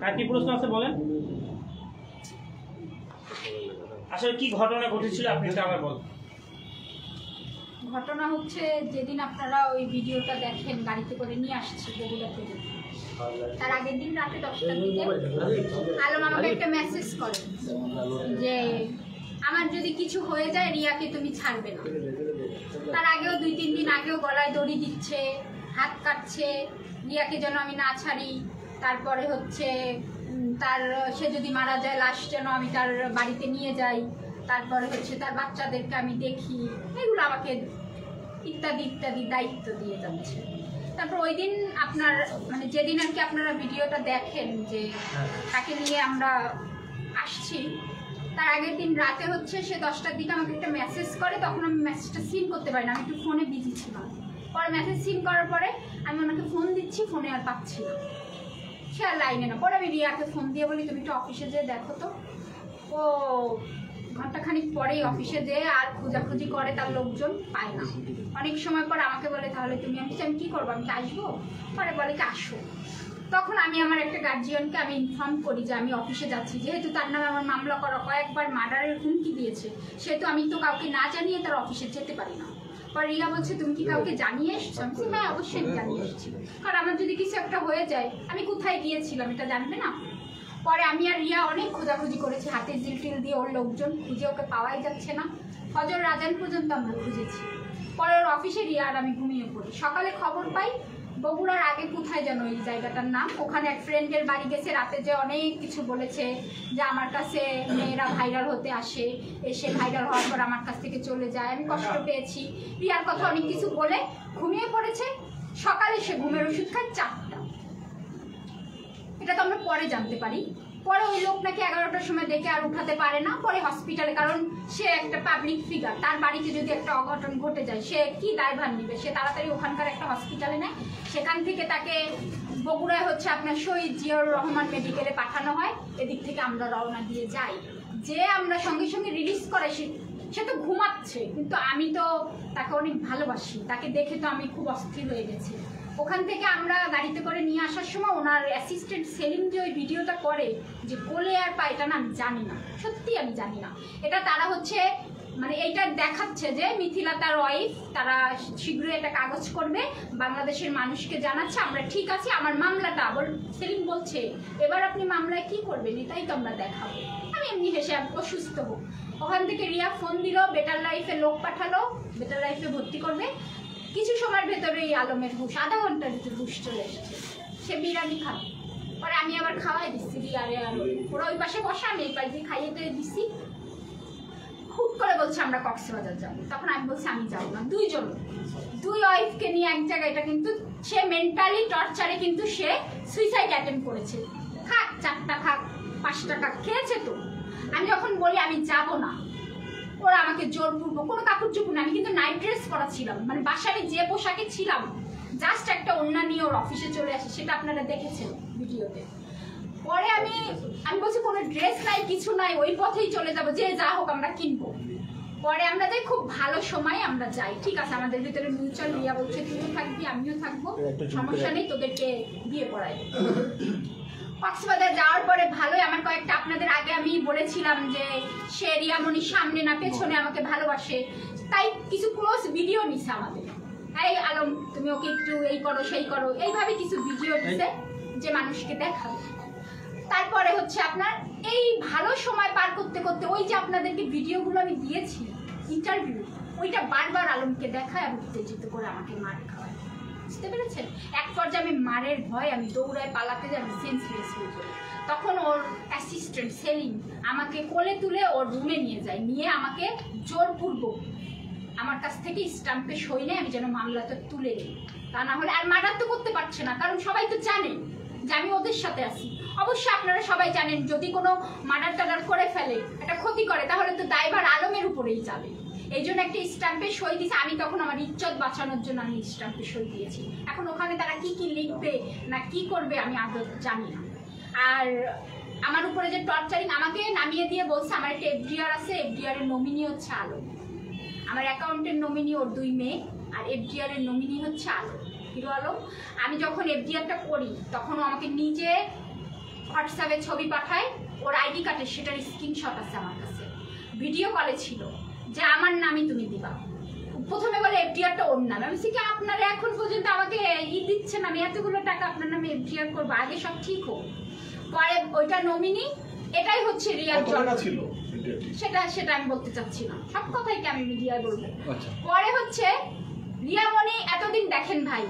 আর কি প্রশ্ন আছে বলেন। আসলে কি ঘটনা ঘটেছিল আপনি এটা আবার বলেন। ঘটনা হচ্ছে যেদিন আপনারা ওই ভিডিওটা দেখেন গাড়িতে করে নিয়ে আসছি বগুড়া থেকে, তার আগের দিন রাতে 10টার দিকে আলম আমাকে একটা মেসেজ করে যে আমার যদি কিছু হয়ে যায় রিয়াকে তুমি ছাড়বে না। তার আগেও 2-3 দিন আগেও গলায় দড়ি দিচ্ছে, হাত কাটছে রিয়াকে যেন আমি না ছাড়ি। তারপরে হচ্ছে তার সে যদি মারা যায় লাশ যেন আমি তার বাড়িতে নিয়ে যাই। তারপরে হচ্ছে তার বাচ্চাদেরকে আমি দেখি, এগুলো আমাকে ইত্যাদি ইত্যাদি দায়িত্ব দিয়ে যাচ্ছে। তারপর ওই দিন আপনার মানে যেদিন আর কি আপনারা ভিডিওটা দেখেন যে তাকে নিয়ে আমরা আসছি, তার আগের দিন রাতে হচ্ছে সে 10টার দিকে আমাকে একটা মেসেজ করে। তখন আমি মেসেজটা সিন করতে পারি না, আমি একটু ফোনে বিজি ছিলাম। পরে মেসেজ সিন করার পরে আমি ওনাকে ফোন দিচ্ছি, ফোনে আর পাচ্ছি না, সে আর লাইনে না। পরে আমি রিয়াকে ফোন দিয়ে বলি তুমি একটু অফিসে যেয়ে দেখো তো। ও ঘন্টাখানিক পরেই অফিসে যেয়ে আর খোঁজাখুঁজি করে, তার লোকজন পায় না। অনেক সময় পর আমাকে বলে তাহলে তুমি আমি কি করবো, আমি কি আসবো? পরে বলে কি আসো। তখন আমি আমার একটা গার্জিয়ানকে আমি ইনফর্ম করি যে আমি অফিসে যাচ্ছি, যেহেতু তার নামে আমার মামলা করা, কয়েকবার মার্ডারের হুমকি দিয়েছে, সেহেতু আমি তো কাউকে না জানিয়ে তার অফিসে যেতে পারি না। পরে রিয়া বলছে তুমি কি কাউকে জানিয়ে এসছো? আমি বলছি হ্যাঁ অবশ্যই জানিয়ে এসেছি, কারণ আমার যদি কিছু একটা হয়ে যায় আমি কোথায় গিয়েছিলাম এটা জানবে না। পরে আমি আর রিয়া অনেক খোঁজাখুঁজি করেছি, হাতে জিল টিল দিয়ে ওর লোকজন খুঁজে, ওকে পাওয়াই যাচ্ছে না। ফজর আজান পর্যন্ত আমরা খুঁজেছি। পরে ওর অফিসে রিয়া আর আমি ঘুমিয়ে পড়ি। সকালে খবর পাই বগুড়ার আগে কোথায় যেন ওই জায়গাটার নাম, ওখানে এক ফ্রেন্ডের বাড়ি গেছে, রাতে যে অনেক কিছু বলেছে যে আমার কাছে মেয়েরা ভাইরাল হতে আসে, এসে ভাইরাল হওয়ার পর আমার কাছ থেকে চলে যায়, আমি কষ্ট পেয়েছি। রিয়ার কথা অনেক কিছু বলে ঘুমিয়ে পড়েছে। সকালে সে ঘুমের ওষুধ খায় 4টা, এটা তো আমরা পরে জানতে পারি। পরে ওই লোক নাকি 11টার সময় দেখে আর উঠাতে পারে না, পরে হসপিটালে, কারণ সে একটা পাবলিক ফিগার, তার বাড়িতে যদি একটা অঘটন ঘটে যায় সে কি দায়ভার নিবে, সে তাড়াতাড়ি ওখানকার একটা হসপিটালে নেয়। সেখান থেকে তাকে বগুড়ায় হচ্ছে আপনার শহীদ জিয়াউর রহমান মেডিকেলে পাঠানো হয়। এদিক থেকে আমরা রওনা দিয়ে যাই, যে আমরা সঙ্গে সঙ্গে রিলিজ করে সে তো ঘুমাচ্ছে, কিন্তু আমি তো তাকে অনেক ভালোবাসি, তাকে দেখে তো আমি খুব অস্থির হয়ে গেছি। ওখান থেকে আমরা গাড়িতে করে নিয়ে আসার সময় ওনার অ্যাসিস্ট্যান্ট সেলিম যে ওই ভিডিওটা করে যে কোলে আর পা, এটা না আমি জানি না, সত্যি আমি জানি না। এটা তারা হচ্ছে মানে এইটা দেখাচ্ছে যে মিথিলা তার ওয়াইফ, তারা শীঘ্রই একটা কাগজ করবে, বাংলাদেশের মানুষকে জানাচ্ছে আমরা ঠিক আছি। আমার মামলাটা সেলিম বলছে এবার আপনি মামলায় কি করবেন, এটাই তো আমরা দেখাবো। আমি এমনি হেসে অসুস্থ হোক। ওখান থেকে রিয়া ফোন দিল, বেটার লাইফে লোক পাঠালো, বেটার লাইফে ভর্তি করবে। কিছু সময়ের ভেতরেই আলমের হুশ, আধা ঘন্টার ভিতরে হুশ চলে এসেছে। সে বিরিয়ানি খাবে, পরে আমি আবার খাওয়াই দিচ্ছি রিয়ারে, আর ওরা ওই পাশে বসে, আমি এই পাশে খাইয়ে দিয়ে দিচ্ছি। হুট করে বলছে আমরা কক্সবাজার যাবো। তখন আমি বলছি আমি যাবো না। দুই ওয়াইফকে নিয়ে এক জায়গায়, এটা কিন্তু সে মেন্টালি টর্চারে কিন্তু সে সুইসাইড অ্যাটেম্প করেছে। খাক 4টা খাক 5টা খাক, খেয়েছে তো। আমি যখন বলি আমি যাব না, ওরা আমাকে জোরপূর্বক, কোনো কাপড় চোপড় না, আমি কিন্তু নাইট ড্রেস পরা ছিলাম, মানে বাসারে যে পোশাকে ছিলাম, জাস্ট একটা ওড়না নিয়ে ওর অফিসে চলে আসে, সেটা আপনারা দেখেছেন ভিডিওতে। পরে আমি বলছি কোনো ড্রেস নাই, কিছু নাই, ওই পথেই চলে যাব, যে যা হোক আমরা কিনবো। পরে আমরা যাই, খুব ভালো সময় আমরা যাই, ঠিক আছে আমাদের ভিতরে মিউচুয়াল। রিয়া বলছে তুইও থাকবি আমিও থাকবো, সমস্যা নেই, তোদেরকে বিয়ে পড়াই। কক্সবাজার যাওয়ার পরে ভালোই, আমার কয়েকটা আপনাদের আগে আমি বলেছিলাম যে সে রিয়ামণির সামনে না পেছনে আমাকে ভালোবাসে, তাই কিছু ক্লোজ ভিডিও নিছে আমাদের, এই আলম তুমি ওকে একটু এই করো সেই করো, এইভাবে কিছু ভিডিও নিছে যে মানুষকে দেখাবে। তারপরে হচ্ছে আপনার এই ভালো সময় পার করতে করতে ওই যে আপনাদেরকে ভিডিওগুলো আমি দিয়েছি ইন্টারভিউ, ওইটা বারবার আলমকে দেখায় আর উত্তেজিত করে আমাকে মার খাওয়ায়, বুঝতে পেরেছেন? এক পর্যায়ে আমি মারের ভয়, আমি দৌড়ায় পালাতে যাই, আমি সেন্সলেস হয়ে যাই। তখন ওর অ্যাসিস্ট্যান্ট সেলিম আমাকে কোলে তুলে ওর রুমে নিয়ে যায়, নিয়ে আমাকে জোরপূর্বক আমার কাছ থেকে স্ট্যাম্পে সই নেয়, আমি যেন মামলাটা তুলে নিই, তা না হলে আর মার্ডার তো করতে পারছে না, কারণ সবাই তো জানে যে আমি ওদের সাথে আছি। অবশ্যই আপনারা সবাই জানেন যদি কোনো মার্ডার টার্ডার করে ফেলে, একটা ক্ষতি করে, তাহলে তো দায়ভার আলমের উপরেই যাবে। এই জন্য একটা স্ট্যাম্পে সই দিয়েছে, আমি তখন আমার ইজ্জত বাঁচানোর জন্য আমি স্ট্যাম্পে সই দিয়েছি। এখন ওখানে তারা কি কি লিখবে না কি করবে আমি আদৌ জানি না। আর আমার উপরে যে টর্চারিং, আমাকে নামিয়ে দিয়ে বলছে আমার একটা এফডিআর আছে, এফডিআর এর নমিনি হচ্ছে আলম, আমার অ্যাকাউন্টের নমিনি ওর 2 মেয়ে, আর এফডিআর এর নমিনি হচ্ছে আলম, হিরো আলম। আমি যখন এফডিআরটা করি তখন আমাকে নিজে হোয়াটসঅ্যাপে ছবি পাঠায় ওর আইডি কার্ডে, সেটার স্ক্রিনশট আছে আমার কাছে, ভিডিও কলে ছিল যে আমার নামই তুমি দিবা। প্রথমে বলে এফডিআরটা ওর নামে। আমি কি আপনারা এখন পর্যন্ত আমাকে দিচ্ছেন, আমি এতগুলো টাকা আপনার নামে এফডিআর করবো, আগে সব ঠিক হোক। পরে ওইটা নমিনি, এটাই হচ্ছে রিয়াল ছিল সেটা আমি বলতে চাচ্ছি না, সব কথাই কি আমি মিডিয়ায় বলবো। পরে হচ্ছে রিয়ামণি এতদিন দেখেন ভাই,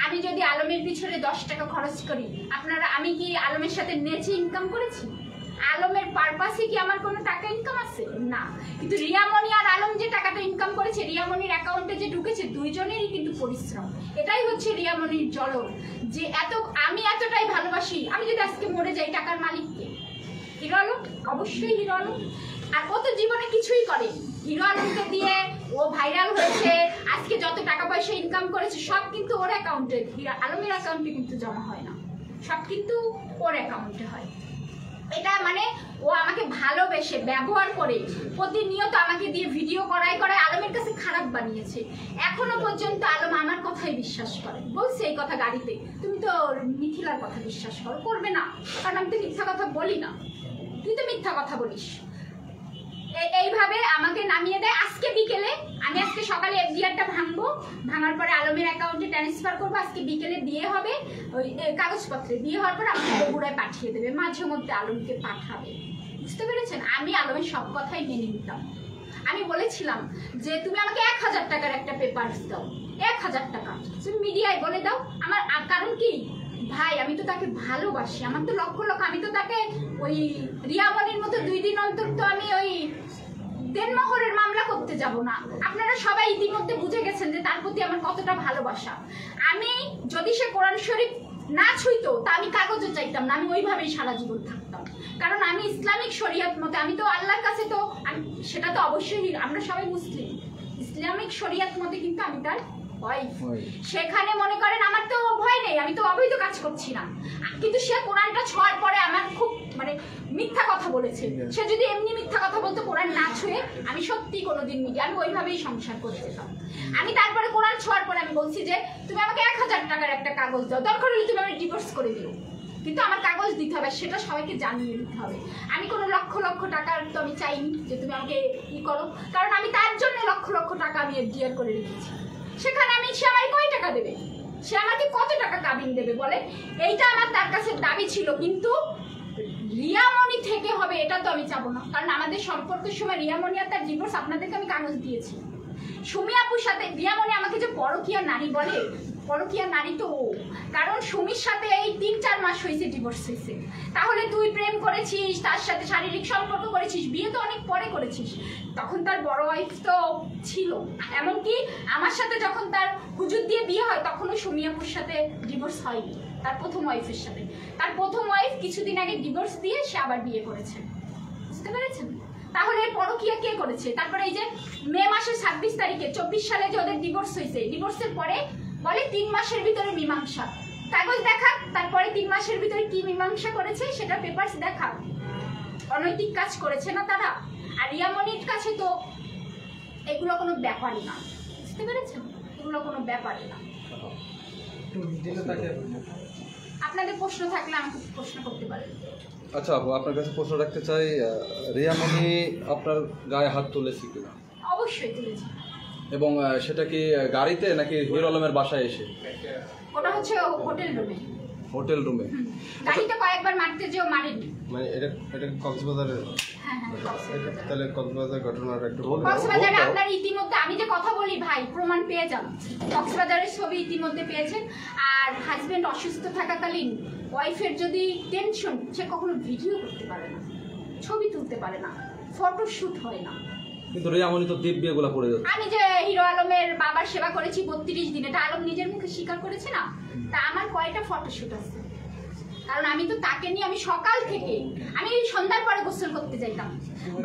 আমি যদি আলমের পিছনে 10 টাকা খরচ করি, আপনারা আমি কি আলমের সাথে নেচে ইনকাম করেছি? আলমের পারপাসে কি আমার কোনো টাকা ইনকাম আছে? না। কিন্তু রিয়ামণি আর আলম যে টাকাটা ইনকাম করেছে, রিয়ামণির অ্যাকাউন্টে যে ঢুকেছে, দুইজনেরই কিন্তু পরিশ্রম। এটাই হচ্ছে রিয়ামণির জ্বলন, যে আমি এতটাই ভালোবাসি। আমি যদি আজকে মরে যাই, টাকার মালিককে হিরো আলম, অবশ্যই হিরো আলম। আর ও তো জীবনে কিছুই করে, হিরো আলমকে দিয়ে ও ভাইরাল হয়েছে, আজকে যত টাকা পয়সা ইনকাম করেছে সব কিন্তু ওর অ্যাকাউন্টে, হিরো আলমের অ্যাকাউন্টে কিন্তু জমা হয় না, সব কিন্তু ওর অ্যাকাউন্টে হয়। এটা মানে ও আমাকে ভালোবেসে ব্যবহার করে প্রতিনিয়ত আমাকে দিয়ে ভিডিও করায় আলমের কাছে খারাপ বানিয়েছে। এখনো পর্যন্ত আলম আমার কথাই বিশ্বাস করে, বলছে এই কথা গাড়িতে, তুমি তো মিথিলার কথা বিশ্বাস করবে না, কারণ আমি তো মিথ্যা কথা বলি না, তুই তো মিথ্যা কথা বলিস। এইভাবে আমাকে নামিয়ে দেয়। আজকে বিকেলে, আমি আজকে সকালে এফডিআরটা ভাঙবো, ভাঙার পরে আলমের অ্যাকাউন্টে ট্রান্সফার করবো, আজকে বিকেলে দিয়ে হবে, ওই কাগজপত্রে দিয়ে হওয়ার পর আমাকে বগুড়ায় পাঠিয়ে দেবে, মাঝে মধ্যে আলমকে পাঠাবে, বুঝতে পেরেছেন? আমি আলমের সব কথাই মেনে নিতাম। আমি বলেছিলাম যে তুমি আমাকে 1000 টাকার একটা পেপার দাও, 1000 টাকা তুমি মিডিয়ায় বলে দাও আমার, কারণ কি ভাই আমি তো তাকে ভালোবাসি, আমার তো লক্ষ লক্ষ, আমি তো তাকে ওই রিয়ামণির মতো 2 দিন অন্তর তো আমি ওই দেনমোহরের মামলা করতে যাব না। আপনারা সবাই ইতিমধ্যে বুঝে গেছেন যে তার প্রতি আমার কতটা ভালোবাসা। আমি যদি সে কোরআন শরীফ না ছুঁইতো তা আমি কাগজও চাইতাম না, আমি ওইভাবেই সারা জীবন থাকতাম, কারণ আমি ইসলামিক শরিয়ত মতে, আমি তো আল্লাহর কাছে তো সেটা তো অবশ্যই, আমরা সবাই মুসলিম, ইসলামিক শরিয়ত মতে কিন্তু আমি তার ওয়াইফ। সেখানে মনে করেন আমার তো ভয় নেই, আমি তো অবৈধ কাজ করছি না, কিন্তু সে কোরআনটা ছোঁয়ার পরে আমার খুব মানে মিথ্যা কথা বলেছে। সে যদি এমনি মিথ্যা কথা বলতো কোরআন না ছুঁয়ে, আমি সত্যি কোনোদিন মিডিয়া, আমি ওইভাবেই সংসার করে যেতাম। আমি তারপরে কোরআন ছোঁয়ার পরে আমি বলছি যে তুমি আমাকে 1000 টাকার একটা কাগজ দাও, দরকার হলে তুমি আমি ডিভোর্স করে দিও, কিন্তু আমার কাগজ দিতে হবে, সেটা সবাইকে জানিয়ে দিতে হবে। আমি কোনো লক্ষ লক্ষ টাকার তো আমি চাইনি যে তুমি আমাকে করো, কারণ আমি তার জন্য লক্ষ লক্ষ টাকা আমি এফডিআর করে রেখেছি। সেখানে সে আমায় কয় টাকা দেবে, সে আমাকে কত টাকা কাবিন দেবে বলে, এইটা আমার তার কাছে দাবি ছিল। কিন্তু রিয়ামণি থেকে হবে এটা তো আমি চাবো না, কারণ আমাদের সম্পর্কের সময় রিয়ামণি আর তার ডিভোর্স আপনাদেরকে আমি কাগজ দিয়েছি। সুমি আপুর সাথে রিয়ামণি আমাকে যে পরকীয়া নারী বলে, পরকীয়া নারী তো ও, কারণ সুমির সাথে এই 3-4 মাস হয়েছে ডিভোর্স হয়েছে। তাহলে তুই প্রেম করেছিস, তার সাথে শারীরিক সম্পর্ক করেছিস, বিয়ে তো অনেক পরে করেছিস, তখন তার বড় ওয়াইফ তো ছিল। এমনকি আমার সাথে যখন তার হুজুর দিয়ে বিয়ে হয়, তখনও সুমি আপুর সাথে ডিভোর্স হয়নি, তার প্রথম ওয়াইফের সাথে। তার প্রথম ওয়াইফ কিছুদিন আগে ডিভোর্স দিয়ে সে আবার বিয়ে করেছে, বুঝতে পেরেছেন? তাহলে পরকীয়া কে করেছে? তারপরে এই যে মে মাসের 26 তারিখে 24 সালে যে ওদের ডিভোর্স হয়েছে, ডিভোর্সের পরে বলে 3 মাসের ভিতরে মীমাংসা, কাগজ দেখা, তারপরে 3 মাসের ভিতরে কি মীমাংসা করেছে সেটা পেপারস দেখা। অনৈতিক কাজ করেছে না তারা? আর রিয়ামণির কাছে তো এগুলো কোনো ব্যাপারই না, বুঝতে পেরেছেন? এগুলো কোনো ব্যাপারই না। আপনাদের প্রশ্ন থাকলে আমাকে প্রশ্ন করতে পারেন। আচ্ছা আপু, আপনার কাছে প্রশ্ন রাখতে চাই, রিয়ামণি আপনার গায়ে হাত তুলেছে কিনা? অবশ্যই তুলেছি। এবং সেটা কি গাড়িতে নাকি হিরো আলমের বাসায় এসে? ওটা হচ্ছে হোটেল রুমে। হোটেল রুমে? গাড়িতে কয়েকবার মারতে যেও মারেনি। মানে এটা কক্সবাজারের? হ্যাঁ হ্যাঁ, তাহলে কক্সবাজার ঘটনাটা একটু বলুন। কক্সবাজারে আপনার ইতিমধ্যে আমি যে কথা বলি ভাই, প্রমাণ পেয়ে যান। কক্সবাজারের ছবি ইতিমধ্যে পেয়েছেন। আর হাজবেন্ড অসুস্থ থাকাকালীন ওয়াইফের যদি টেনশন, সে কখনো ভিডিও করতে পারে না, ছবি তুলতে পারে না, ফটো শুট হয় না। কিন্তু রিয়ামণি তো দিব্য এগুলা করে যাচ্ছে। আমি যে হিরো আলমের বাবার সেবা করেছি 32 দিন, এটা আলম নিজের মুখে স্বীকার করেছে না? তা আমার কয়টা ফটোশুট আছে, কারণ আমি তো তাকে নিয়ে, আমি সকাল থেকে আমি সন্ধ্যার পরে গোসল করতে যাইতাম,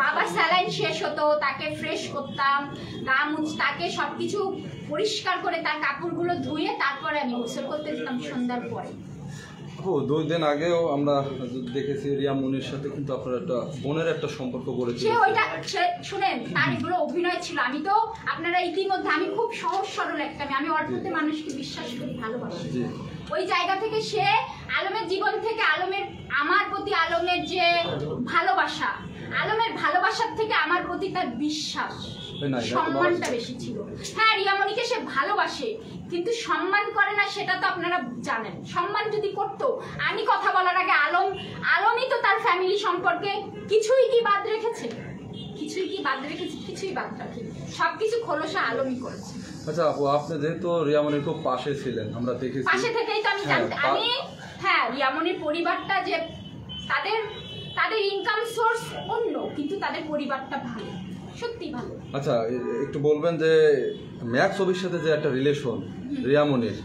বাবার স্যালাইন শেষ হতো, তাকে ফ্রেশ করতাম, গা মুছ, তাকে সবকিছু পরিষ্কার করে তার কাপড়গুলো ধুয়ে তারপরে আমি গোসল করতে যেতাম সন্ধ্যার পরে। 2 দিন আগেও আমরা দেখেছি রিয়ামণির সাথে কিন্তু আপনার একটা বোনের একটা সম্পর্ক গড়েছে। সে ওইটা শুনেন, তার এগুলো অভিনয় ছিল। আমি তো আপনারা ইতিমধ্যে, আমি খুব সহজ সরল একটা মেয়ে, আমি অল্পতে মানুষকে বিশ্বাস করি, ভালোবাসি। ওই জায়গা থেকে সে আলমের জীবন থেকে, আলমের আমার প্রতি আলমের যে ভালোবাসা, আলমের ভালোবাসার থেকে আমার প্রতি তার বিশ্বাস, সম্মানটা বেশি ছিল। হ্যাঁ, রিয়ামণিকে সে ভালোবাসে কিন্তু সম্মান করে না, সেটা তো আপনারা জানেন। সম্মান যদি করতো, আমি কথা বলার আগে আলমই তো তার ফ্যামিলি সম্পর্কে কিছুই কি বাদ রেখেছে? কিছুই বাদ রাখি, সবকিছু খোলসা আলমই করেছে। আচ্ছা আপু, আপনি যেহেতু রিয়ামণির খুব পাশে ছিলেন, আমরা দেখেছি পাশে থেকেই তো আমি জানি। হ্যাঁ, রিয়ামণির পরিবারটা যে তাদের ইনকাম সোর্স অন্য, কিন্তু তাদের পরিবারটা ভালো, সত্যি ভালো। আচ্ছা একটু বলবেন যে ম্যাক্স ছবির সাথে যে একটা রিলেশন রিয়ামণির,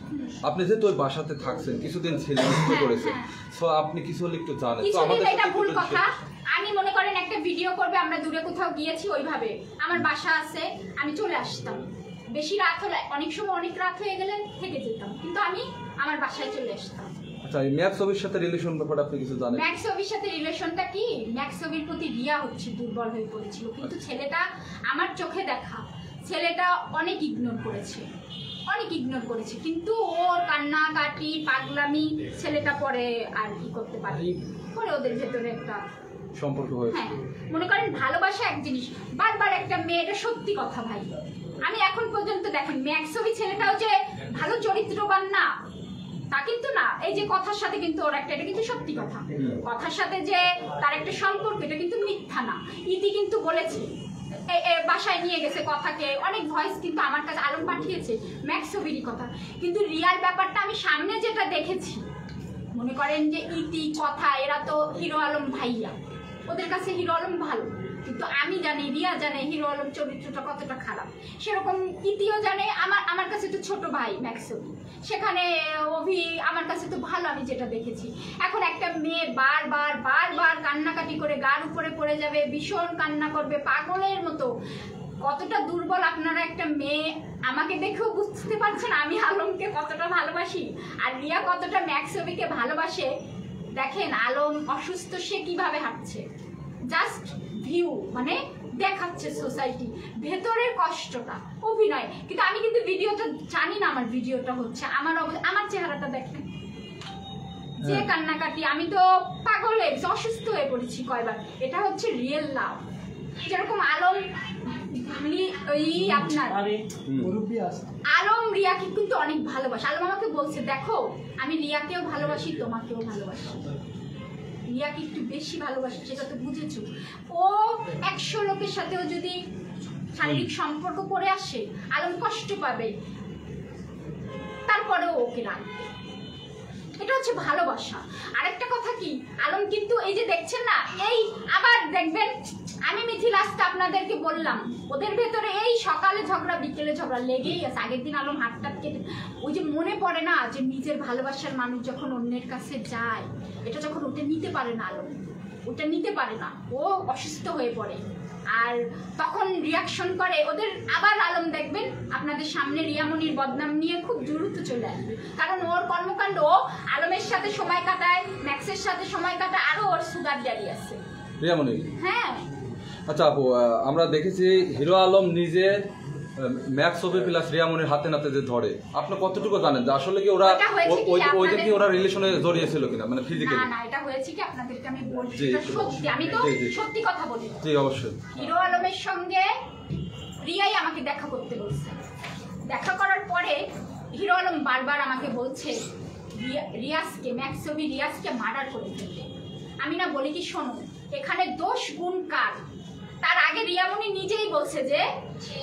আপনি যেহেতু ওই বাসাতে থাকছেন, কিছুদিন ছিলেন, করেছেন, সো আপনি কিছু হলে একটু জানেন তো আমাদের। এটা ভুল কথা। আমি মনে করেন একটা ভিডিও করবে, আমরা দূরে কোথাও গিয়েছি, ওইভাবে আমার বাসা আছে, আমি চলে আসতাম। বেশি রাত হলে, অনেক সময় অনেক রাত হয়ে গেলে থেকে যেতাম, কিন্তু আমি আমার বাসায় চলে আসতাম। আচ্ছা, এই ম্যাক্স ছবির সাথে রিলেশন ব্যাপারে আপনি কিছু জানেন? ম্যাক্স ছবির সাথে রিলেশনটা কি, ম্যাক্স ছবির প্রতি রিয়া হচ্ছে দুর্বল হয়ে পড়েছিল, কিন্তু ছেলেটা আমার চোখে দেখা, ছেলেটা অনেক ইগনোর করেছে, কিন্তু ওর কান্নাকাটি পাগলামি ছেলেটা পরে আর কি করতে পারে, পরে ওদের ভেতরে একটা সম্পর্ক হয়েছে। হ্যাঁ, মনে করেন ভালোবাসা এক জিনিস, বারবার একটা মেয়েটা সত্যি কথা ভাই, আমি এখন পর্যন্ত দেখেন ম্যাক্স ছবি ছেলেটাও যে ভালো চরিত্রবান না তা কিন্তু না। এই যে কথার সাথে কিন্তু ওর একটা, এটা কিন্তু সত্যি কথা, কথার সাথে যে তার একটা সম্পর্ক, এটা কিন্তু মিথ্যা না। ইতি কিন্তু বলেছে, বাসায় নিয়ে গেছে কথাকে, অনেক ভয়েস কিন্তু আমার কাছে আলম পাঠিয়েছে ম্যাক্স ছবিরই কথা, কিন্তু রিয়াল ব্যাপারটা আমি সামনে যেটা দেখেছি, মনে করেন যে ইতি কথা, এরা তো হিরো আলম ভাইয়া, ওদের কাছে হিরো আলম ভালো, কিন্তু আমি জানি, রিয়া জানে হিরো আলম চরিত্রটা কতটা খারাপ, সেরকম ইতিও জানে। আমার কাছে তো ছোট ভাই ম্যাক্স ছবি, সেখানে অভি আমার কাছে তো ভালো, আমি যেটা দেখেছি। এখন একটা মেয়ে বারবার কান্নাকাটি করে গার উপরে পড়ে যাবে, ভীষণ কান্না করবে পাগলের মতো, কতটা দুর্বল আপনারা। একটা মেয়ে আমাকে দেখেও বুঝতে পারছেন আমি আলমকে কতটা ভালোবাসি, আর রিয়া কতটা ম্যাক্স ছবিকে ভালোবাসে। দেখেন আলম অসুস্থ, সে কিভাবে হাঁটছে, জাস্ট ভিউ মানে দেখাচ্ছে সোসাইটি, ভেতরের কষ্টটা, অভিনয়। কিন্তু আমি কিন্তু ভিডিওটা জানি না, আমার ভিডিওটা হচ্ছে আমার চেহারাটা দেখেন, যে কান্নাকাটি, আমি তো পাগল হয়ে অসুস্থ হয়ে পড়েছি কয়বার। এটা হচ্ছে রিয়েল লাভ। যেরকম আলম আপনার আলম রিয়াকে কিন্তু অনেক ভালোবাসে। আলম আমাকে বলছে, দেখো আমি রিয়াকেও ভালোবাসি, তোমাকেও ভালোবাসি, রিয়াকে একটু বেশি ভালোবাসে, সেটা তো বুঝেছো। ও 100 লোকের সাথেও যদি শারীরিক সম্পর্ক করে আসে, আলম কষ্ট পাবে, তারপরেও ওকে রাখবে, এটা হচ্ছে ভালোবাসা। আরেকটা কথা কি, আলম কিন্তু এই যে দেখছেন না, এই আবার দেখবেন, আমি মিথিল আজকে আপনাদেরকে বললাম, ওদের ভেতরে এই সকালে ঝগড়া বিকেলে ঝগড়া লেগেই আছে। আগের দিন আলম হাতটা কেটে, ওই যে মনে পড়ে না যে নিজের ভালোবাসার মানুষ যখন অন্যের কাছে যায়, এটা যখন ওটা নিতে পারে না আলম, ওটা নিতে পারে না, ও অসুস্থ হয়ে পড়ে, আর তখন রিয়াকশন করে ওদের। আবার আলম দেখবেন আপনাদের সামনে রিয়ামণির বদনাম নিয়ে খুব দ্রুত চলে আসবে, কারণ ওর কর্মকাণ্ড, আলমের সাথে সময় কাটায়, ম্যাক্সের সাথে সময় কাটায়, আরো ওর সুগার ড্যাডি আছে রিয়ামণি। হ্যাঁ। আচ্ছা আপু, আমরা দেখেছি হিরো আলম নিজে ম্যাক্স ছবি প্লাস রিয়ামণির হাতে নাতে যে ধরে, আপনি কতটুকু জানেন যে আসলে কি ওরা ওইদিন কি ওরা রিলেশনে জড়িয়েছিল কিনা, মানে ফিজিক্যালি? না, এটা হয়েছে কি আপনাদেরকে আমি বলছি, সত্যি, আমি তো সত্যি কথা বলি। জি অবশ্যই। হিরো আলমের সঙ্গে রিয়াই আমাকে দেখা করতে বলছে, দেখা করার পরে হিরো আলম বারবার আমাকে বলছে রিয়াজকে, ম্যাক্স ছবি রিয়াজকে মার্ডার করে ফেলবে। আমি না বলি কি, শোনো এখানে দোষ গুণ কার। তার আগে রিয়ামণি নিজেই বলছে যে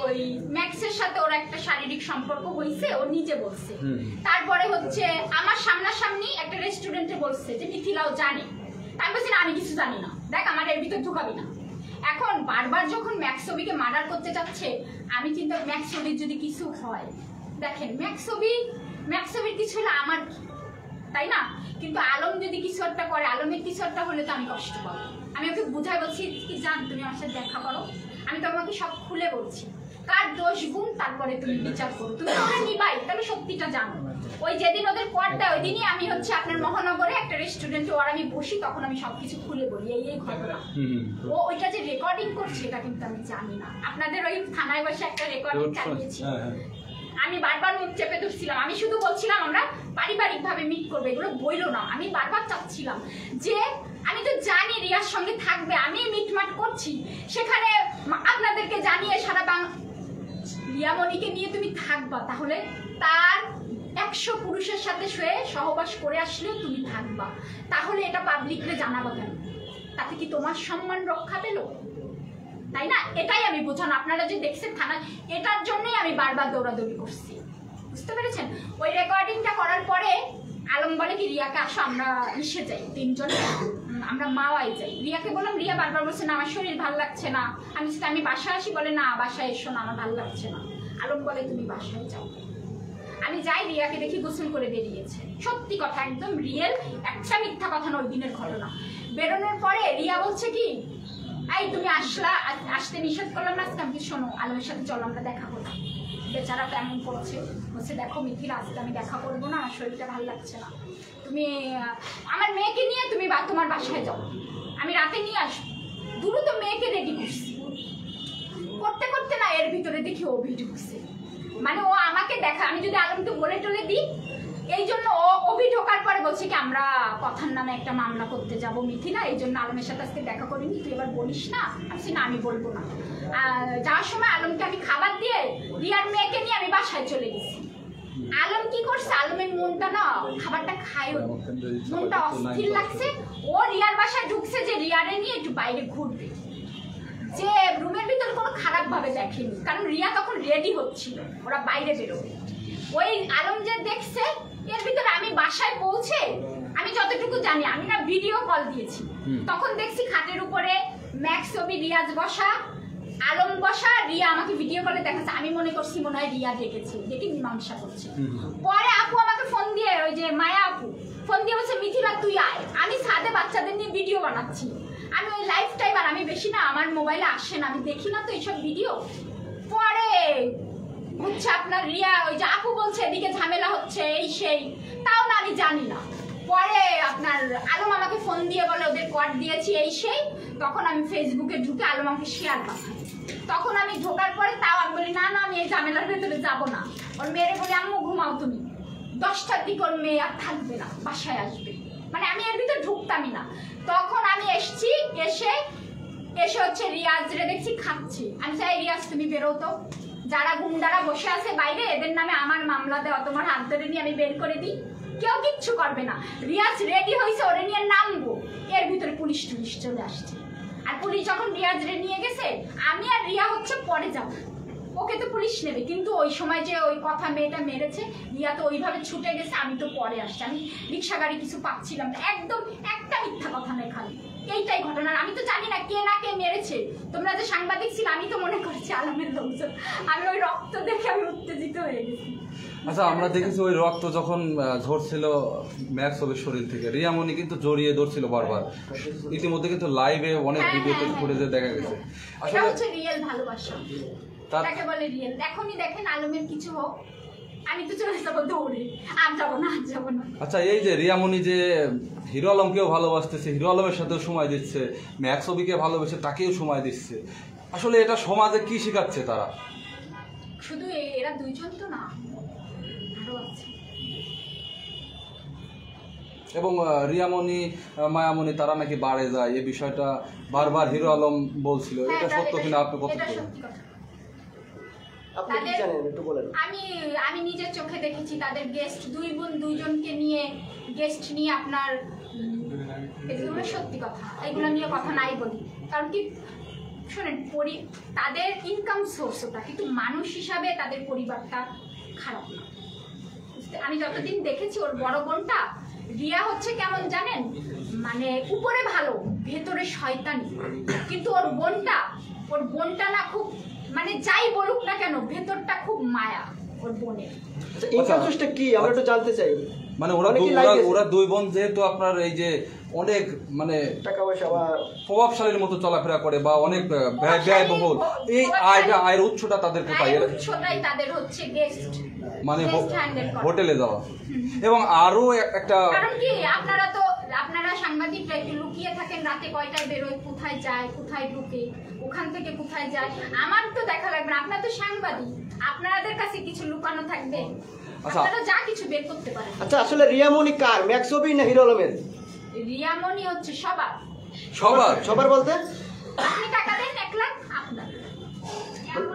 ওই ম্যাক্সের সাথে ওর একটা শারীরিক সম্পর্ক হয়েছে, ও নিজে বলছে। তারপরে হচ্ছে আমার সামনাসামনি একটা রেস্টুরেন্টে বলছে যে মিথিলাও জানে, আমি বলছি না আমি কিছু জানি না, দেখ আমার এর ভিতর ঢুকাবি না। এখন বারবার যখন ম্যাক্স ছবিকে মার্ডার করতে যাচ্ছে, আমি চিন্তা ম্যাক্স ছবির যদি কিছু হয়, দেখেন ম্যাক্স ছবির কিছু হলে আমার, তাই না? কিন্তু আলম যদি কিছু একটা করে, আলমের কিছু একটা হলে তো আমি কষ্ট পাবো। আমি ওকে বুঝাই বলছি কি, জান তুমি আমার সাথে দেখা করো, আমি তোমাকে সব খুলে বলছি, কার দোষ গুণ তারপরে তুমি বিচার করো, তুমি ওরা নিবাই, তাহলে সত্যিটা জানো। ওই যেদিন ওদের কোয়ার্টটা, ওই দিনই আমি হচ্ছে আপনার মহানগরে একটা রেস্টুরেন্টে ওর আমি বসি, তখন আমি সবকিছু খুলে বলি এই ঘটনা। ও ওইটা যে রেকর্ডিং করছে এটা কিন্তু আমি জানি না, আপনাদের ওই থানায় বসে একটা রেকর্ডিং চালিয়েছি, আমি বারবার মুখ চেপে ধরছিলাম, আমি শুধু বলছিলাম আমরা পারিবারিক ভাবে মিট করবো, এগুলো বইলো না। আমি বারবার চাচ্ছিলাম যে আমি তো জানি করছি সেখানে আপনাদেরকে জানিয়ে সারা রিয়ামণিকে নিয়ে তুমি থাকবা, তাহলে তার 100 পুরুষের সাথে শুয়ে সহবাস করে আসলেও তুমি থাকবা, তাহলে এটা পাবলিকরে জানাবা কেন? তাতে কি তোমার সম্মান রক্ষা পেল? তাই না? এটাই আমি বোঝানো, আপনারা যে দেখছেন থানা, এটার জন্যই আমি বারবার দৌড়াদৌড়ি করছি, বুঝতে পেরেছেন? ওই রেকর্ডিংটা করার পরে আলম বলে কি রিয়াকে আসো আমরা ইসে যাই, 3 জন আমরা মাওয়াই যাই। রিয়াকে বললাম, রিয়া বারবার বলছে না আমার শরীর ভালো লাগছে না, আমি বাসায় আসি, বলে না বাসায় এসো না আমার ভালো লাগছে না। আলম বলে তুমি বাসায় যাও। আমি যাই, রিয়াকে দেখি গোসল করে বেরিয়েছে। সত্যি কথা, একদম রিয়েল, একটা মিথ্যা কথা নয়, দিনের ঘটনা। বেরোনোর পরে রিয়া বলছে কি, এই তুমি আসতে নিষেধ করলাম না আজকে? আমি শোনো আলমের সাথে চলো আমরা দেখা করলাম। বেচারা কেমন করছে, বলছে দেখো মিথির আজকে আমি দেখা করবো না, আমার শরীরটা ভালো লাগছে না, তুমি আমার মেয়েকে নিয়ে তুমি তোমার বাসায় যাও, আমি রাতে নিয়ে আসবো। দ্রুত মেয়েকে রেডি করছি, করতে করতে না এর ভিতরে দেখি অভি ঢুকছে। মানে ও আমাকে দেখা, আমি যদি আলমকে বলে টলে দিই, এই জন্য ও অভি ঢোকার পরে বলছে কি আমরা কথার নামে একটা মামলা করতে যাব মিথি না, এই জন্য আলমের সাথে আজকে দেখা করিনি, তুই এবার বলিস না। আমি না আমি বলবো না। যাওয়ার সময় আলমকে আমি খাবার দিয়ে রিয়ার মেয়েকে নিয়ে আমি বাসায় চলে গেছি। আলম কি করছে, আলমের মনটা না খাবারটা খায়, মনটা অস্থির লাগছে। ও রিয়ার বাসায় ঢুকছে যে রিয়ারে নিয়ে একটু বাইরে ঘুরবে, যে রুমের ভিতরে কোনো খারাপ ভাবে দেখেনি, কারণ রিয়া তখন রেডি হচ্ছিল, ওরা বাইরে বেরোবে। ওই আলম যে দেখছে, এর ভিতরে আমি বাসায় পৌঁছে আমি যতটুকু জানি, আমি না ভিডিও কল দিয়েছি, তখন দেখছি খাটের উপরে ম্যাক্স ছবি রিয়াজ বসা, আলম বসা, রিয়া আমাকে ভিডিও কলে দেখাচ্ছে। আমি মনে করছি মনে হয় রিয়া দেখেছি, দেখি মীমাংসা করছে। পরে আপু আমাকে ফোন দিয়ে, ওই যে মায়া আপু ফোন দিয়ে বলছে মিথিলা তুই আয়, আমি ছাদে বাচ্চাদের নিয়ে ভিডিও বানাচ্ছি। আমি ওই লাইফ টাইমার, আমি বেশি না, আমার মোবাইলে আসে না, আমি দেখি না তো এইসব ভিডিও। পরে হচ্ছে আপনার রিয়া, ওই যে আপু বলছে এদিকে ঝামেলা হচ্ছে এই সেই, তাও না আমি জানি না। পরে আপনার আলম আমাকে ফোন দিয়ে বলে ওদের কোড দিয়েছি এই সেই, তখন আমি ফেসবুকে ঢুকে আলম আমাকে শেয়ার পাঠাই। তখন আমি ঢোকার পরে তাও আমি বলি না না আমি এই ঝামেলার ভেতরে যাবো না। ওর মেয়েরে বলি আম্মু ঘুমাও তুমি, 10টার দিকে ওর মেয়ে আর থাকবে না, বাসায় আসবে। মানে আমি এর ভিতরে ঢুকতামই না। তখন আমি এসছি, এসে হচ্ছে রিয়াজরে দেখছি খাচ্ছি। আমি চাই রিয়াজ তুমি বেরো তো, যারা গুন্ডারা বসে আছে বাইরে এদের নামে আমার মামলা দেওয়া, তোমার হাত ধরে নিয়ে আমি বের করে দিই, কেউ কিচ্ছু করবে না। রিয়াজ রেডি হয়েছে ওরে নিয়ে নামবো, এর ভিতরে পুলিশ টুলিশ চলে আসছে। আর পুলিশ যখন রিয়াজরে নিয়ে গেছে, আমি আর রিয়া হচ্ছে পরে যাবো, ওকে তো পুলিশ নেবে, কিন্তু ওই সময় যে ওই কথা মেয়েটা মেরেছে, রিয়া তো ওইভাবে ছুটে গেছে, আমি তো পরে আসছি। আমি রিক্সা গাড়ি কিছু পাচ্ছিলাম না, একদম একটা মিথ্যা কথা নেই খালি, এইটাই ঘটনা। আমি তো জানি না কে না কে মেরেছে, তোমরা যে সাংবাদিক ছিল আমি তো মনে করছি আলমের লোকজন, আমি ওই রক্ত দেখে আমি উত্তেজিত হয়ে গেছি। আচ্ছা, আমরা দেখেছি ওই রক্ত যখন ঝরছিল ম্যাক্স ওবের শরীর থেকে, রিয়ামণি কিন্তু জড়িয়ে ধরছিল বারবার। ইতিমধ্যে কিন্তু লাইভে অনেক ভিডিওতে ফুটেজে দেখা গেছে। আসলে হচ্ছে রিয়েল ভালোবাসা, তাকে বলে রিয়েল। এখনই দেখেন আলমের কিছু হোক, আমি তো চলে যাবো দৌড়ে, আর যাবো না, আর যাবো না। আচ্ছা, এই যে রিয়ামণি যে হিরো আলমকেও ভালোবাসতেছে, হিরো আলমের সাথেও সময় দিচ্ছে, ম্যাক্স ওবিকে ভালোবেসে তাকেও সময় দিচ্ছে, আসলে এটা সমাজে কি শেখাচ্ছে তারা? শুধু এরা দুইজন তো না, আরো আছে। এবং রিয়ামণি মায়ামণি তারা নাকি বাড়ে যায়, এই বিষয়টা বারবার হিরো আলম বলছিল, এটা সত্য কিনা আপনি কত বলেন? আমি নিজের চোখে দেখেছি তাদের গেস্ট, দুই বোন দুইজনকে নিয়ে গেস্ট নিয়ে আপনার, এগুলো সত্যি কথা, এগুলো নিয়ে কথা নাই বলি, কারণ কি শোনেন তাদের ইনকাম সোর্স ওটা, কিন্তু মানুষ হিসাবে তাদের পরিবারটা খারাপ না। আমি যতদিন দেখেছি ওর বড় বোনটা রিয়া হচ্ছে কেমন জানেন, মানে উপরে ভালো ভেতরে শয়তানি, কিন্তু ওর বোনটা না খুব, মানে যাই বলুক না কেন ভেতরটা খুব মায়া ওর বোনের। ইনকাম সোর্সটা কি আমরা একটু জানতে চাই। মানে ওরা দুই বোন যেহেতু আপনার এই যে অনেক মানে টাকা পয়সা বা প্রভাবশালীর মতো চলাফেরা করে বা অনেক ব্যয়বহুল, এই আয়ের উৎসটা তাদের কোথায়? উৎসটাই তাদের হচ্ছে গেস্ট, মানে হোটেলে যাওয়া। এবং আরো একটা কারণ কি আপনারা সাংবাদিকরা একটু লুকিয়ে থাকেন, রাতে কয়টায় বেরোয়, কোথায় যায়, কোথায় ঢুকে, ওখান থেকে কোথায় যায়, আমার তো দেখা লাগবে না। আপনারা তো সাংবাদিক, আপনাদের কাছে কিছু লুকানো থাকবে, আপনারা যা কিছু বের করতে পারেন। আচ্ছা, আসলে রিয়ামণি কার, ম্যাক্স ওবি না হিরো আলমের? রিয়ামণি হচ্ছে সবার বলতে আপনি টাকা দেন 1 লাখ আপনার।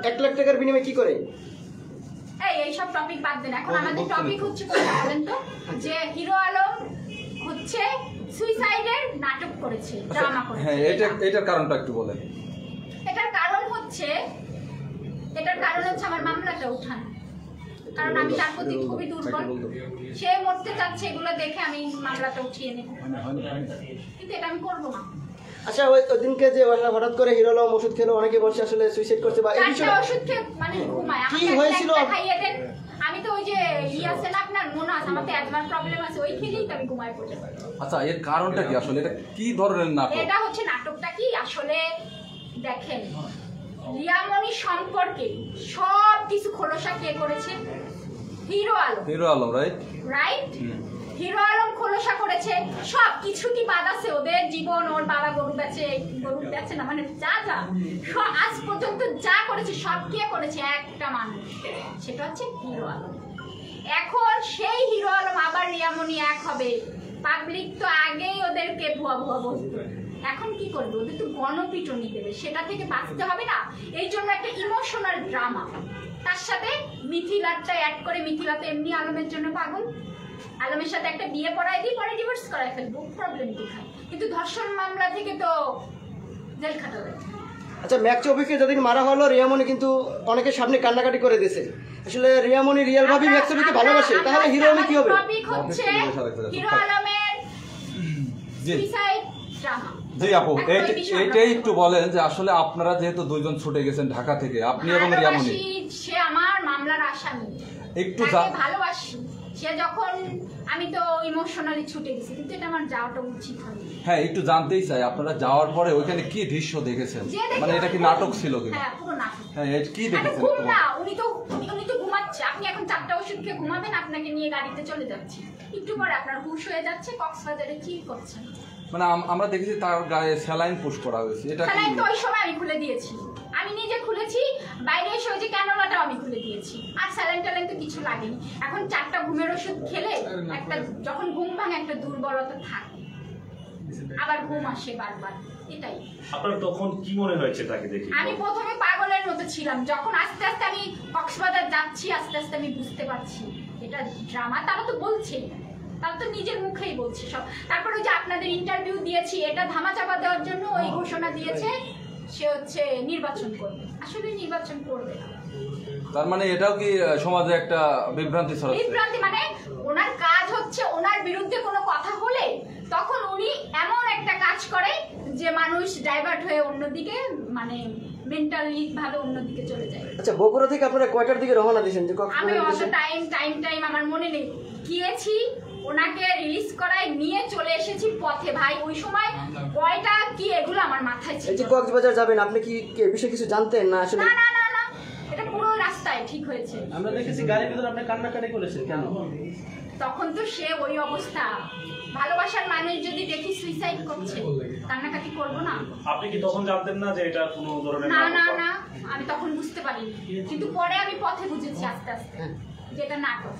1 লাখ টাকার বিনিময়ে কি করে? এইসব টপিক বাদ দেন। এখন আমাদের টপিক হচ্ছে কোনটা বলেন তো, যে হিরো আলম হচ্ছে সুইসাইডের নাটক করেছে, ড্রামা করেছে। হ্যাঁ, এটার কারণটা একটু বলেন। এটার কারণ হচ্ছে আমার মামলাটা উঠানো, কারণ আমি তার প্রতি খুবই দুর্বল। সে মরতে চাচ্ছে, এগুলো দেখে আমি মামলাটা উঠিয়ে নেব, কিন্তু এটা আমি করবো না। আচ্ছা, ওই দিনকে যে হঠাৎ করে হিরো আলম ওষুধ খেলো, অনেকে বলছে আসলে সুইসাইড করতে, বা এই বিষয়ে ওষুধ খেয়ে মানে ঘুমায়, কি আমাকে হয়েছিল? খাইয়ে দেন। আমি তো ওই যে আছে না আপনার মোনাস, আমার তো অ্যাজমার প্রবলেম আছে, ওই খেলেই তো আমি ঘুমায় পড়ে। আচ্ছা, এর কারণটা কি আসলে? এটা কি ধরনের নাটক? এটা হচ্ছে নাটকটা কি আসলে দেখেন, রিয়ামণি সম্পর্কে সব কিছু খোলসা কে করেছে? হিরো আলম, রাইট? হিরো আলম খোলসা করেছে সব কিছু। কি বাদ আছে ওদের জীবন? ওর বাবা গরু বেচে না, মানে যা আজ পর্যন্ত যা করেছে সব কে করেছে? একটা মানুষ, সেটা হচ্ছে হিরো আলম। এখন সেই হিরো আলম আবার রিয়ামণি এক হবে, পাবলিক তো আগেই ওদেরকে ভুয়া বলতো, এখন কি করবে? ওদের তো গণপিটুনি দেবে, সেটা থেকে বাঁচতে হবে না? এই জন্য একটা ইমোশনাল ড্রামা, তার সাথে মিথিলাটা অ্যাড করে। মিথিলা তো এমনি আলমের জন্য পাগল, আলমের সাথে একটা বিয়ে পড়াই দিই, পরে ডিভোর্স করাই ফেলবো, প্রবলেম কোথায়? কিন্তু ধর্ষণ মামলা থেকে তো জেল খাটাবে। আচ্ছা, ম্যাক্স অভিকে যেদিন মারা হলো, রিয়ামণি কিন্তু অনেকের সামনে কান্নাকাটি করে দিয়েছে। আসলে রিয়ামণি রিয়েল ভাবে ম্যাক্স অভিকে ভালোবাসে, তাহলে হিরো আলম কি হবে? টপিক হচ্ছে হিরো আলমের সুইসাইড ড্রামা। জি আপু, এইটাই একটু বলেন যে আসলে আপনারা যেহেতু দুইজন ছুটে গেছেন ঢাকা থেকে, আপনি এবং রিয়ামণি, সে আমার মামলার আসামি, একটু ভালোবাসি। সে যখন, আমি তো ইমোশনালি ছুটে গেছি, কিন্তু এটা আমার যাওয়াটা উচিত হয়নি। হ্যাঁ, একটু জানতেই চাই আপনারা যাওয়ার পরে ওইখানে কি দৃশ্য দেখেছেন, মানে এটা কি নাটক ছিল কিনা? হ্যাঁ, পুরো নাটক। হ্যাঁ, এটা কি দেখেছেন? উনি তো ঘুমাচ্ছে, আপনি এখন 4টা ওষুধ খেয়ে ঘুমাবেন, আপনাকে নিয়ে গাড়িতে চলে যাচ্ছি, একটু পরে আপনার হুঁশ হয়ে যাচ্ছে, কক্সবাজারে চিল করছেন। মানে আমরা দেখেছি তার গায়ে স্যালাইন পুশ করা হয়েছে, এটা স্যালাইন তো ওই সময় আমি খুলে দিয়েছি, আমি নিজে খুলেছি, বাইরে এসে ওই যে ক্যানোলাটাও আমি খুলে দিয়েছি, আর স্যালাইন ট্যালাইন তো কিছু লাগেনি। এখন 4টা ঘুমের ওষুধ খেলে একটা যখন ঘুম ভাঙে একটা দুর্বলতা থাকে, আবার ঘুম আসে বারবার, এটাই। আপনার তখন কি মনে হয়েছে তাকে দেখে? আমি প্রথমে পাগলের মতো ছিলাম, যখন আস্তে আস্তে আমি কক্সবাজার যাচ্ছি, আস্তে আস্তে আমি বুঝতে পারছি এটা ড্রামা। তারা তো বলছেই, তারা তো নিজের মুখেই বলছে সব। তারপর ওই যে আপনাদের ইন্টারভিউ দিয়েছি, এটা ধামাচাপা দেওয়ার জন্য ওই ঘোষণা দিয়েছে সে হচ্ছে নির্বাচন করবে, আসলে নির্বাচন করবে না। তার মানে এটাও কি সমাজে একটা বিভ্রান্তি ছড়াচ্ছে? বিভ্রান্তি মানে ওনার কাজ হচ্ছে, ওনার বিরুদ্ধে কোনো কথা হলে তখন উনি এমন একটা কাজ করে যে মানুষ ডাইভার্ট হয়ে অন্যদিকে, মানে মেন্টালি ভাবে অন্যদিকে চলে যায়। আচ্ছা, বগুড়া থেকে আপনারা কয়টার দিকে রওনা দিয়েছেন? যে আমি অত টাইম আমার মনে নেই, গিয়েছি ওনাকে রিলিজ করায় নিয়ে চলে এসেছি পথে। ভাই ওই সময় কয়টা কি এগুলো আমার মাথায় ছিল। এই যে কক্সবাজার যাবেন, আপনি কি এই বিষয়ে কিছু জানতেন না? আসলে না, এটা পুরো রাস্তায় ঠিক হয়েছে। আমরা দেখেছি গাড়ির ভিতরে আপনি কান্নাকাটি করেছেন কেন? তখন তো সে ওই অবস্থা, ভালোবাসার মানুষ যদি দেখি সুইসাইড করছে, কান্নাকাটি করবো না? আপনি কি তখন জানতেন না যে এটা কোনো ধরনের না, আমি তখন বুঝতে পারিনি, কিন্তু পরে আমি পথে বুঝেছি আস্তে আস্তে যেটা নাটক।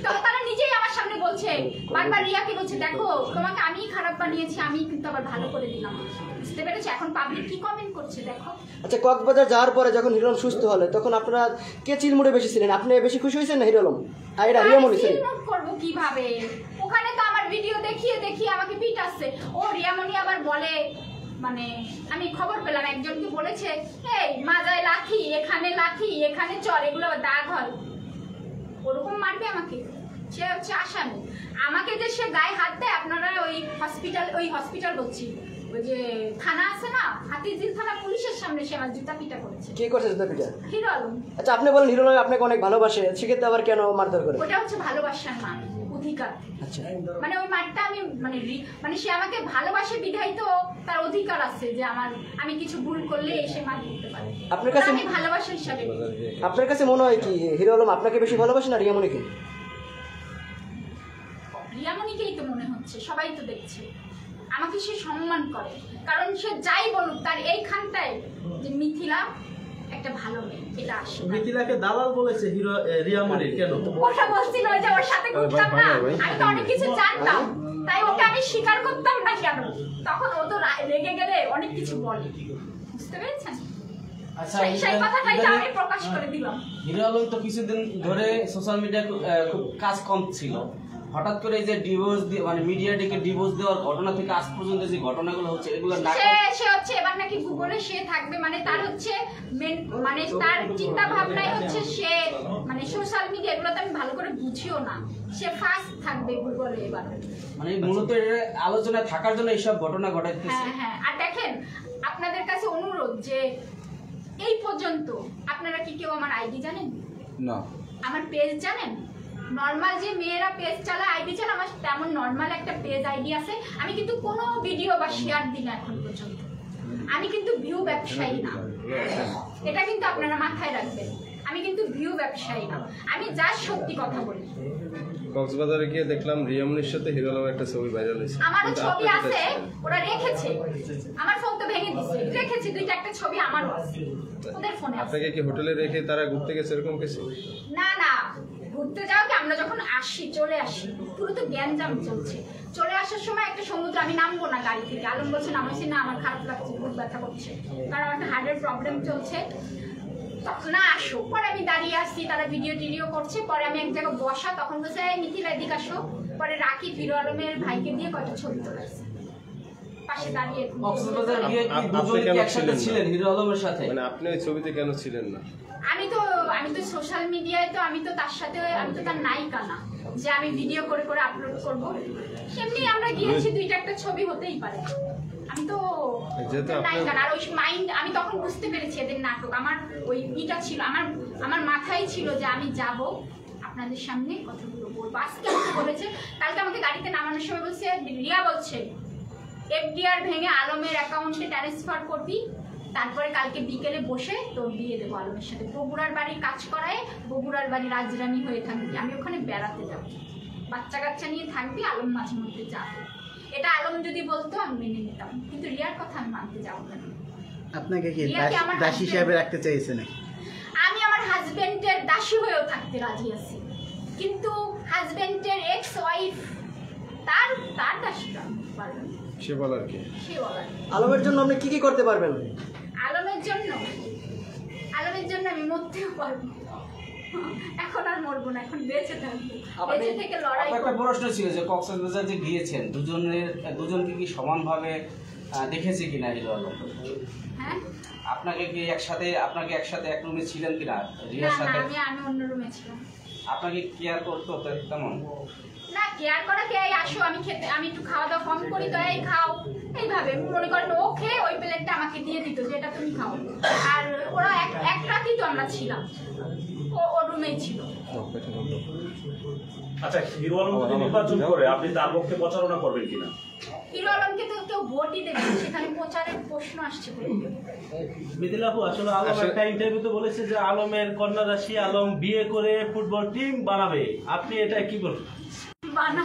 তো তারা নিজেই আমার সামনে বলছে, বারবার রিয়াকে বলছে, দেখো তোমাকে আমি খারাপ বানিয়েছি, আমি কিন্তু আবার ভালো করে দিলাম, বুঝতে পেরেছি? এখন পাবলিক কি কমেন্ট করছে দেখো। আচ্ছা, কক্সবাজার যাওয়ার পরে যখন হিরো আলম সুস্থ হলো, তখন আপনারা কে চিলমুড়ে বেশি ছিলেন? আপনি বেশি খুশি হয়েছেন না হিরো আলম? আর এটা রিয়ামণি ছিল। করবো কিভাবে? ওখানে তো আমার ভিডিও দেখিয়ে আমাকে পিট আসছে। ও রিয়ামণি আবার বলে, মানে আমি খবর পেলাম একজনকে বলেছে, এই মাজায় লাথি, এখানে চর, এগুলো দাগ হয়, ওরকম মারবে আমাকে? সে হচ্ছে আসামি, আমাকে যে সে গায়ে হাত দেয়, আপনারা ওই হসপিটাল বলছি, ওই যে থানা আছে না, হাতিঝিল থানা, পুলিশের সামনে সে আমার জুতা পিটা করেছে। কে করছে জুতা পিটা? হিরো আলম। আচ্ছা, আপনি বলেন হিরো আলম আপনাকে অনেক ভালোবাসে, সেক্ষেত্রে আবার কেন মারধর করে? ওটা হচ্ছে ভালোবাসার মান, অধিকার। আচ্ছা, মানে ওই মারটা আমি মানে সে আমাকে ভালোবাসে বিধায় তো তার অধিকার আছে যে আমি কিছু ভুল করলে এসে মার দিতে পারে। আপনার কাছে আমি ভালোবাসা হিসাবে, আপনার কাছে মনে হয় কি হিরো আলম আপনাকে বেশি ভালোবাসে না রিয়ামণিকে? রিয়ামণিকেই তো মনে হচ্ছে, সবাই তো দেখছে আমাকে সে সম্মান করে, কারণ সে যাই বলুক তার এইখানটায় যে মিথিলা একটা ভালো মেয়ে, এটা আসে। মিথিলাকে দালাল বলেছে হিরো রিয়ামণির, কেন? ওটা বলছিল যে ওর সাথে ঘুরতাম না, আমি তো অনেক কিছু জানতাম, তাই ওকে আমি স্বীকার করতাম না কেন? তখন ও তো রেগে গেলে অনেক কিছু বলে, বুঝতে পেরেছেন? আচ্ছা, সেই কথাটাই তো আমি প্রকাশ করে দিলাম। হিরো আলম তো কিছুদিন ধরে সোশ্যাল মিডিয়া খুব কাজ কম ছিল, হঠাৎ করে এই যে ডিভোর্স দিয়ে মানে মিডিয়া ডেকে ডিভোর্স দেওয়ার ঘটনা থেকে আজ পর্যন্ত যে ঘটনাগুলো হচ্ছে এগুলো না সে হচ্ছে এবার নাকি গুগলে সে থাকবে, মানে তার হচ্ছে মানে তার চিন্তা ভাবনাই হচ্ছে সে মানে সোশ্যাল মিডিয়া এগুলোতে আমি ভালো করে বুঝিও না, সে ফার্স্ট থাকবে গুগলে এবার। মানে মূলত এর আলোচনায় থাকার জন্য এইসব ঘটনা ঘটাইতেছে। হ্যাঁ হ্যাঁ, আর দেখেন আপনাদের কাছে অনুরোধ যে এই পর্যন্ত আপনারা কি কেউ আমার আইডি জানেন? না। আমার পেজ জানেন? নর্মাল যে মেয়েরা পেজ চালায় আইডি চালায়, আমার তেমন নর্মাল একটা পেজ আইডি আছে। আমি কিন্তু কোনো ভিডিও বা শেয়ার দিই না এখন পর্যন্ত। আমি কিন্তু ভিউ ব্যবসায়ী না, এটা কিন্তু আপনারা মাথায় রাখবেন। আমি কিন্তু ভিউ ব্যবসায়ী না, আমি যা সত্যি কথা বলি। কক্সবাজারে গিয়ে দেখলাম রিয়ামনির সাথে হিরো আলমের একটা ছবি ভাইরাল হয়েছে। আমারও ছবি আছে, ওরা রেখেছে, আমার ফোন তো ভেঙে দিছে, রেখেছে দুইটা একটা ছবি আমারও আছে ওদের ফোনে। আপনাকে কি হোটেলে রেখে তারা ঘুরতে গেছে এরকম কিছু? না না, ঘুরতে যাও কি, আমরা যখন আসি চলে আসি পুরো তো গ্যাঞ্জাম চলছে। চলে আসার সময় একটা সমুদ্র, আমি নামবো না গাড়ি থেকে, আলম বলছে নামাইছি না, আমার খারাপ লাগছে, বুক ব্যথা করছে, কারণ আমার একটা হার্টের প্রবলেম চলছে, না আসো। পরে আমি দাঁড়িয়ে আসছি, তারা ভিডিও টিডিও করছে, পরে আমি এক জায়গায় বসা, তখন বলছে মিথিলা এদিকে আসো। পরে রাখি হিরো আলমের ভাইকে দিয়ে কয়েকটা ছবি তোলাইছে পাশে দাঁড়িয়ে। কক্সবাজার গিয়ে কি দুজন কি একসাথে ছিলেন হিরো আলমের সাথে? মানে আপনি ওই ছবিতে কেন ছিলেন না? আমি তো সোশ্যাল মিডিয়ায় তো আমি তো তার সাথে, আমি তো তার নায়িকা না যে আমি ভিডিও করে করে আপলোড করব। এমনি আমরা গিয়েছি, দুইটা একটা ছবি হতেই পারে। আমি তো নায়িকা না। আর ওই মাইন্ড আমি তখন বুঝতে পেরেছি এদের নাটক। আমার ওই ইটা ছিল, আমার মাথায় ছিল যে আমি যাব আপনাদের সামনে কথাগুলো বলবো। আজকে আমাকে বলেছে, কালকে আমাকে গাড়িতে নামানোর সময় বলছে, রিয়া বলছে এফডিআর ভেঙে আলমের অ্যাকাউন্টে ট্রান্সফার করবি, তারপরে কালকে বিকেলে বসে তোর বিয়ে দেবো আলমের সাথে। বগুড়ার বাড়ি কাজ করায়, বগুড়ার বাড়ি রাজরানী হয়ে থাকবি, আমি ওখানে বেড়াতে যাবো, বাচ্চা কাচ্চা নিয়ে থাকবি, আলম মাঝে মধ্যে যাবে। এটা আলম যদি বলতো আমি মেনে নিতাম, কিন্তু রিয়ার কথা আমি মানতে যাবো না। আপনাকে কি দাসী হিসেবে রাখতে চাইছে নাকি? আমি আমার হাজবেন্ডের দাসী হয়েও থাকতে রাজি আছি, কিন্তু হাজবেন্ডের এক্স ওয়াইফ তার দাসী পারবেন সে বলার কি? সে বলার। আলমের জন্য আপনি কি কি করতে পারবেন? আলমের জন্য আমি মরতেও পারবো, এখন আর মরবো না, এখন বেঁচে থাকবো, বেঁচে থেকে লড়াই করবো। একটা প্রশ্ন ছিল যে কক্সবাজার যে গিয়েছেন দুজনকে কি সমানভাবে দেখেছে কিনা হিরো আলম? হ্যাঁ, আপনাকে একসাথে এক রুমে ছিলেন কিনা রিয়ার না সাথে? আমি অন্য রুমে ছিলাম। আপনাকে কেয়ার করতো তেমন? না, কেয়ার করা কে, আসো আমি খেতে, আমি একটু খাওয়া দাওয়া কম করি তো এই খাও, এইভাবে মনে করেন ও খেয়ে ওই প্লেটটা আমাকে দিয়ে দিত যে এটা তুমি খাও। আর ওরা এক রাতই তো আমরা ছিলাম, ও রুমেই ছিল। আচ্ছা, হিরো আলম যদি নির্বাচন করে আপনি তার পক্ষে প্রচারণা করবেন কিনা? হিরো আলমকে তো কেউ ভোটই দেবে, সেখানে প্রচারের প্রশ্ন আসছে। মিথিলা আপু, আসলে আলম একটা ইন্টারভিউতে বলেছে যে আলমের কন্যা রাশি, আলম বিয়ে করে ফুটবল টিম বানাবে, আপনি এটা কি বলবেন? বানা